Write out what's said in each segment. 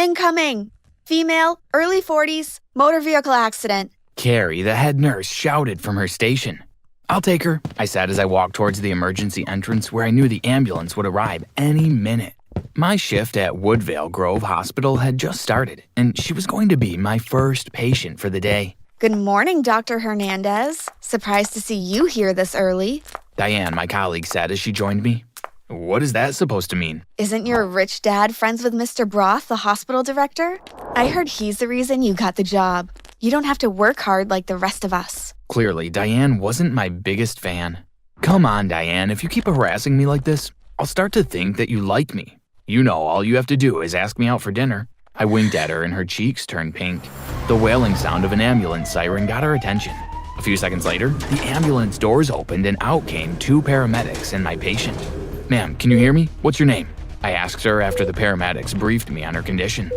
Incoming! Female, early 40s, motor vehicle accident. Carrie, the head nurse, shouted from her station. "I'll take her," I said as I walked towards the emergency entrance where I knew the ambulance would arrive any minute. My shift at Woodvale Grove Hospital had just started, and she was going to be my first patient for the day. Good morning, Dr. Hernandez. Surprised to see you here this early. Diane, my colleague, said as she joined me. "What is that supposed to mean?" Isn't your rich dad friends with Mr. Broth, the hospital director? I heard he's the reason you got the job. You don't have to work hard like the rest of us. Clearly, Diane wasn't my biggest fan. "Come on, Diane, if you keep harassing me like this, I'll start to think that you like me. You know all you have to do is ask me out for dinner." I winked at her and her cheeks turned pink. The wailing sound of an ambulance siren got her attention. A few seconds later, the ambulance doors opened and out came 2 paramedics and my patient. "Ma'am, can you hear me? What's your name?" I asked her after the paramedics briefed me on her condition.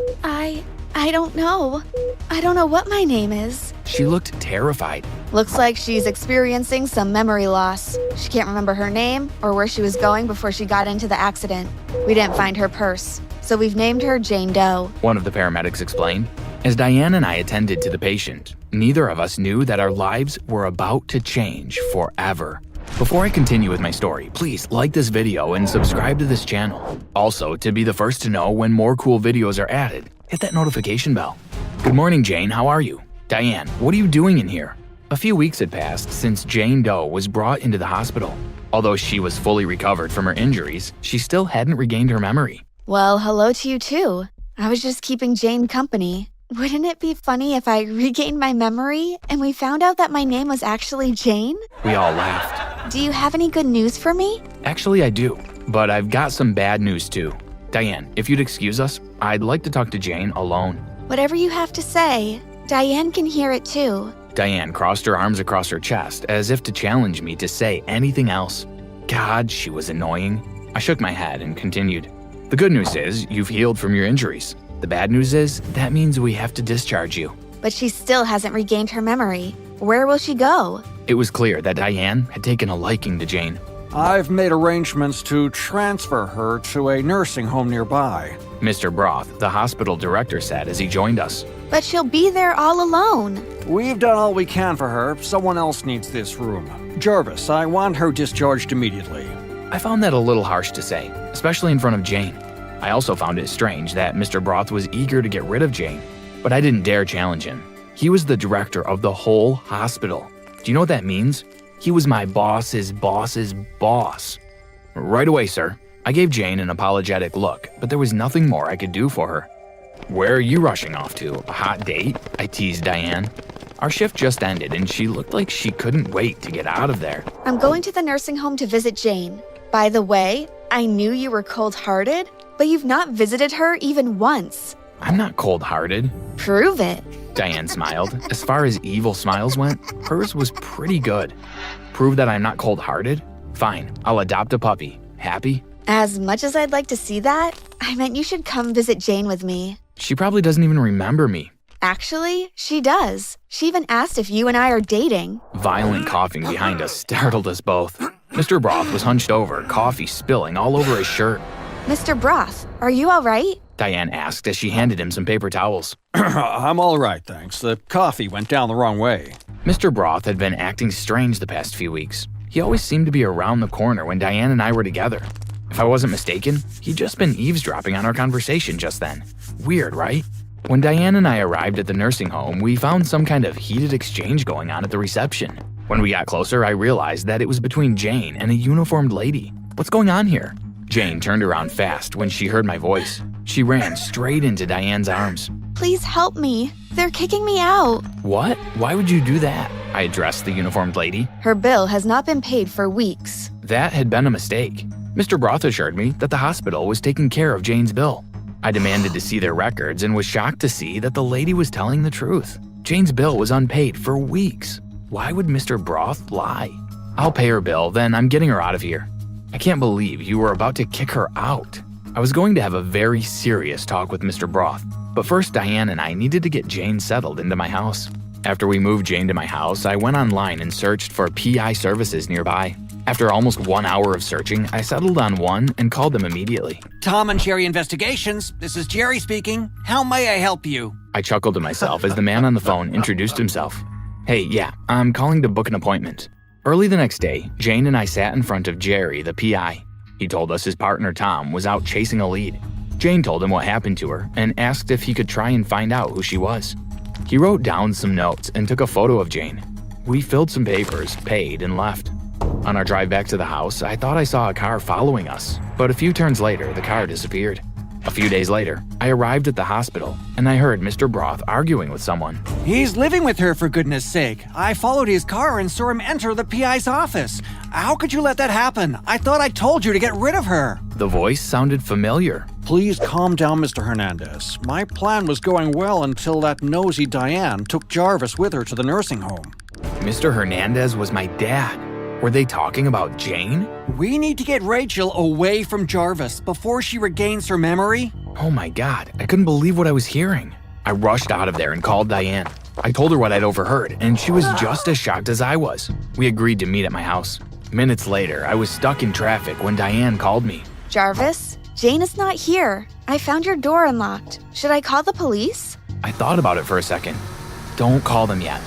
I don't know. I don't know what my name is. She looked terrified. Looks like she's experiencing some memory loss. She can't remember her name or where she was going before she got into the accident. We didn't find her purse, so we've named her Jane Doe. One of the paramedics explained. As Diane and I attended to the patient, neither of us knew that our lives were about to change forever. Before I continue with my story, please like this video and subscribe to this channel. Also, to be the first to know when more cool videos are added, hit that notification bell. "Good morning, Jane. How are you?" "Diane, what are you doing in here?" A few weeks had passed since Jane Doe was brought into the hospital. Although she was fully recovered from her injuries, she still hadn't regained her memory. Well, hello to you too. I was just keeping Jane company. Wouldn't it be funny if I regained my memory and we found out that my name was actually Jane? We all laughed. Do you have any good news for me? Actually, I do, but I've got some bad news too. Diane, if you'd excuse us, I'd like to talk to Jane alone. Whatever you have to say. Diane can hear it too. Diane crossed her arms across her chest as if to challenge me to say anything else. God, she was annoying. I shook my head and continued. "The good news is you've healed from your injuries. The bad news is that means we have to discharge you." But she still hasn't regained her memory. Where will she go? It was clear that Diane had taken a liking to Jane. "I've made arrangements to transfer her to a nursing home nearby," Mr. Broth, the hospital director, said as he joined us. But she'll be there all alone. "We've done all we can for her. Someone else needs this room. Jarvis, I want her discharged immediately." I found that a little harsh to say, especially in front of Jane. I also found it strange that Mr. Broth was eager to get rid of Jane, but I didn't dare challenge him. He was the director of the whole hospital. Do you know what that means? He was my boss's boss's boss. "Right away, sir." I gave Jane an apologetic look, but there was nothing more I could do for her. "Where are you rushing off to? A hot date?" I teased Diane. Our shift just ended and she looked like she couldn't wait to get out of there. I'm going to the nursing home to visit Jane. By the way, I knew you were cold-hearted, but you've not visited her even once. "I'm not cold-hearted." Prove it. Diane smiled. As far as evil smiles went, hers was pretty good. "Prove that I'm not cold-hearted? Fine, I'll adopt a puppy. Happy?" As much as I'd like to see that, I meant you should come visit Jane with me. She probably doesn't even remember me. Actually, she does. She even asked if you and I are dating. Violent coughing behind us startled us both. Mr. Broth was hunched over, coffee spilling all over his shirt. Mr. Broth, are you all right? Diane asked as she handed him some paper towels. "I'm all right, thanks. The coffee went down the wrong way." Mr. Broth had been acting strange the past few weeks. He always seemed to be around the corner when Diane and I were together. If I wasn't mistaken, he'd just been eavesdropping on our conversation just then. Weird, right? When Diane and I arrived at the nursing home, we found some kind of heated exchange going on at the reception. When we got closer, I realized that it was between Jane and a uniformed lady. What's going on here? Jane turned around fast when she heard my voice. She ran straight into Diane's arms. Please help me. They're kicking me out. What? Why would you do that? I addressed the uniformed lady. Her bill has not been paid for weeks. That had been a mistake. Mr. Broth assured me that the hospital was taking care of Jane's bill. I demanded to see their records and was shocked to see that the lady was telling the truth. Jane's bill was unpaid for weeks. Why would Mr. Broth lie? I'll pay her bill, then I'm getting her out of here. I can't believe you were about to kick her out. I was going to have a very serious talk with Mr. Broth, but first Diane and I needed to get Jane settled into my house. After we moved Jane to my house, I went online and searched for PI services nearby. After almost 1 hour of searching, I settled on one and called them immediately. Tom and Jerry Investigations. This is Jerry speaking. How may I help you? I chuckled to myself as the man on the phone introduced himself. Hey, yeah, I'm calling to book an appointment. Early the next day, Jane and I sat in front of Jerry, the PI. He told us his partner Tom was out chasing a lead. Jane told him what happened to her and asked if he could try and find out who she was. He wrote down some notes and took a photo of Jane. We filled some papers, paid, and left. On our drive back to the house, I thought I saw a car following us, but a few turns later, the car disappeared. A few days later, I arrived at the hospital, and I heard Mr. Broth arguing with someone. He's living with her, for goodness sake. I followed his car and saw him enter the PI's office. How could you let that happen? I thought I told you to get rid of her. The voice sounded familiar. Please calm down, Mr. Hernandez. My plan was going well until that nosy Diane took Jarvis with her to the nursing home. Mr. Hernandez was my dad. Were they talking about Jane? We need to get Rachel away from Jarvis before she regains her memory. Oh my God, I couldn't believe what I was hearing. I rushed out of there and called Diane. I told her what I'd overheard, and she was just as shocked as I was. We agreed to meet at my house. Minutes later, I was stuck in traffic when Diane called me. Jarvis, Jane is not here. I found your door unlocked. Should I call the police? I thought about it for a second. Don't call them yet.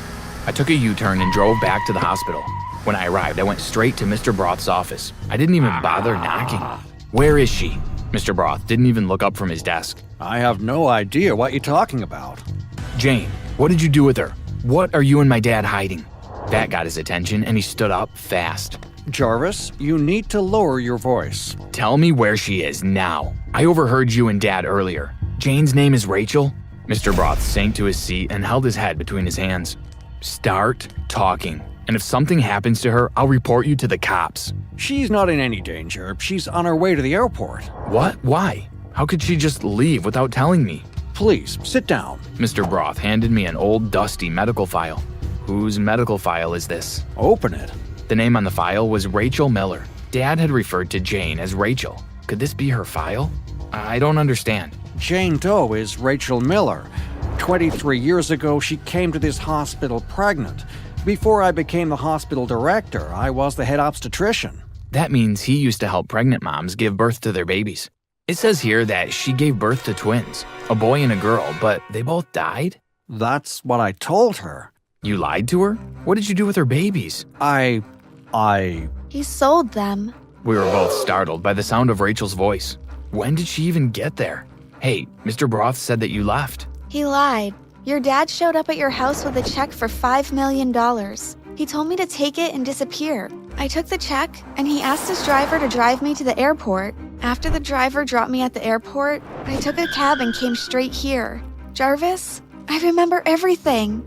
I took a U-turn and drove back to the hospital. When I arrived, I went straight to Mr. Broth's office. I didn't even bother knocking. Where is she? Mr. Broth didn't even look up from his desk. I have no idea what you're talking about. Jane, what did you do with her? What are you and my dad hiding? That got his attention, and he stood up fast. Jarvis, you need to lower your voice. Tell me where she is now. I overheard you and Dad earlier. Jane's name is Rachel? Mr. Broth sank to his seat and held his head between his hands. Start talking. And if something happens to her, I'll report you to the cops. She's not in any danger. She's on her way to the airport. What? Why? How could she just leave without telling me? Please, sit down. Mr. Broth handed me an old, dusty medical file. Whose medical file is this? Open it. The name on the file was Rachel Miller. Dad had referred to Jane as Rachel. Could this be her file? I don't understand. Jane Doe is Rachel Miller. 23 years ago, she came to this hospital pregnant. Before I became the hospital director, I was the head obstetrician. That means he used to help pregnant moms give birth to their babies. It says here that she gave birth to twins, a boy and a girl, but they both died? That's what I told her. You lied to her? What did you do with her babies? He sold them. We were both startled by the sound of Rachel's voice. When did she even get there? Hey, Mr. Broth said that you left. He lied. Your dad showed up at your house with a check for $5 million. He told me to take it and disappear. I took the check, and he asked his driver to drive me to the airport. After the driver dropped me at the airport, I took a cab and came straight here. Jarvis, I remember everything.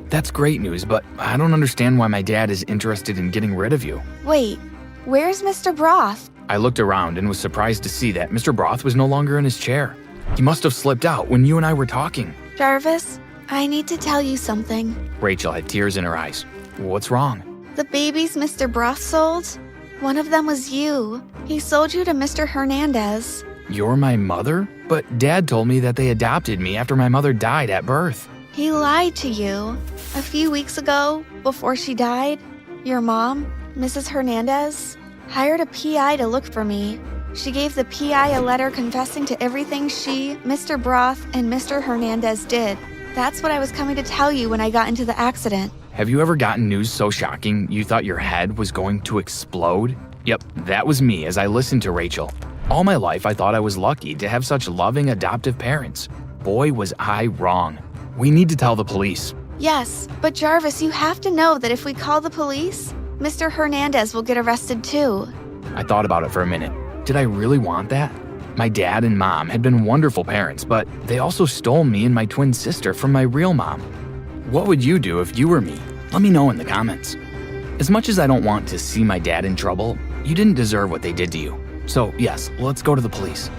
That's great news, but I don't understand why my dad is interested in getting rid of you. Wait, where's Mr. Broth? I looked around and was surprised to see that Mr. Broth was no longer in his chair. He must have slipped out when you and I were talking. Jarvis, I need to tell you something. Rachel had tears in her eyes. What's wrong? The babies Mr. Broth sold, one of them was you. He sold you to Mr. Hernandez. You're my mother? But Dad told me that they adopted me after my mother died at birth. He lied to you. A few weeks ago, before she died, your mom, Mrs. Hernandez, hired a PI to look for me. She gave the PI a letter confessing to everything she, Mr. Broth, and Mr. Hernandez did. That's what I was coming to tell you when I got into the accident. Have you ever gotten news so shocking you thought your head was going to explode? Yep, that was me as I listened to Rachel. All my life I thought I was lucky to have such loving adoptive parents. Boy, was I wrong. We need to tell the police. Yes, but Jarvis, you have to know that if we call the police, Mr. Hernandez will get arrested too. I thought about it for a minute. Did I really want that? My dad and mom had been wonderful parents, but they also stole me and my twin sister from my real mom. What would you do if you were me? Let me know in the comments. As much as I don't want to see my dad in trouble, you didn't deserve what they did to you. So yes, let's go to the police.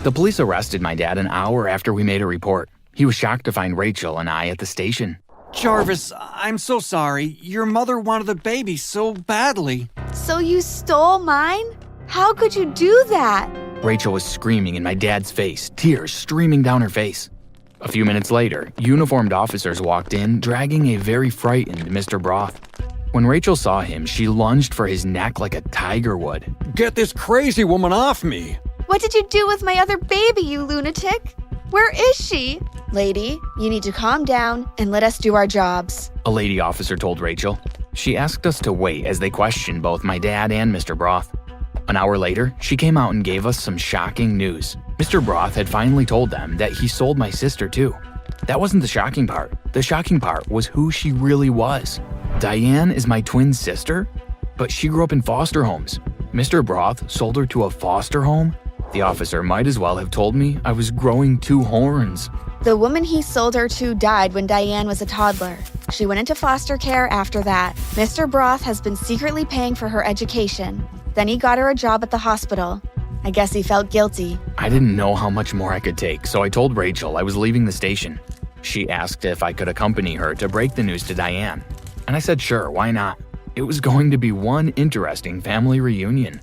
The police arrested my dad an hour after we made a report. He was shocked to find Rachel and I at the station. Jarvis, I'm so sorry. Your mother wanted the baby so badly. So you stole mine? How could you do that? Rachel was screaming in my dad's face, tears streaming down her face. A few minutes later, uniformed officers walked in, dragging a very frightened Mr. Broth. When Rachel saw him, she lunged for his neck like a tiger would. Get this crazy woman off me! What did you do with my other baby, you lunatic? Where is she? Lady, you need to calm down and let us do our jobs, A lady officer told Rachel. She asked us to wait as they questioned both my dad and Mr. Broth. An hour later, she came out and gave us some shocking news. Mr. Broth had finally told them that he sold my sister too. That wasn't the shocking part. The shocking part was who she really was. Diane is my twin sister, but she grew up in foster homes. Mr. Broth sold her to a foster home? The officer might as well have told me I was growing 2 horns. The woman he sold her to died when Diane was a toddler. She went into foster care after that. Mr. Broth has been secretly paying for her education. Then he got her a job at the hospital. I guess he felt guilty. I didn't know how much more I could take, so I told Rachel I was leaving the station. She asked if I could accompany her to break the news to Diane. And I said sure, why not? It was going to be one interesting family reunion.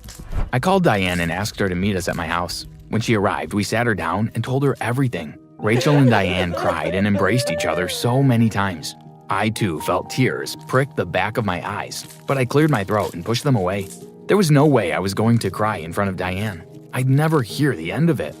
I called Diane and asked her to meet us at my house. When she arrived, we sat her down and told her everything. Rachel and Diane cried and embraced each other so many times. I too felt tears prick the back of my eyes, but I cleared my throat and pushed them away. There was no way I was going to cry in front of Diane. I'd never hear the end of it.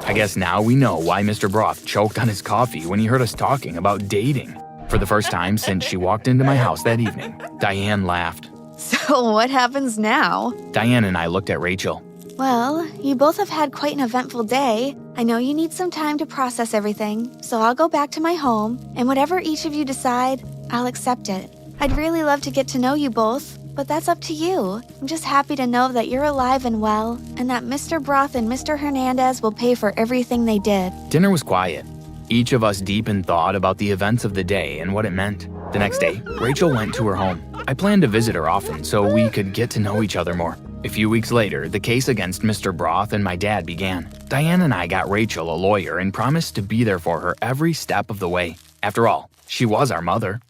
I guess now we know why Mr. Broth choked on his coffee when he heard us talking about dating. For the first time since she walked into my house that evening, Diane laughed. So what happens now? Diane and I looked at Rachel. Well, you both have had quite an eventful day. I know you need some time to process everything, so I'll go back to my home, and whatever each of you decide, I'll accept it. I'd really love to get to know you both, but that's up to you. I'm just happy to know that you're alive and well, and that Mr. Broth and Mr. Hernandez will pay for everything they did. Dinner was quiet. Each of us deep in thought about the events of the day and what it meant. The next day, Rachel went to her home. I planned to visit her often so we could get to know each other more. A few weeks later, the case against Mr. Broth and my dad began. Diane and I got Rachel a lawyer and promised to be there for her every step of the way. After all, she was our mother.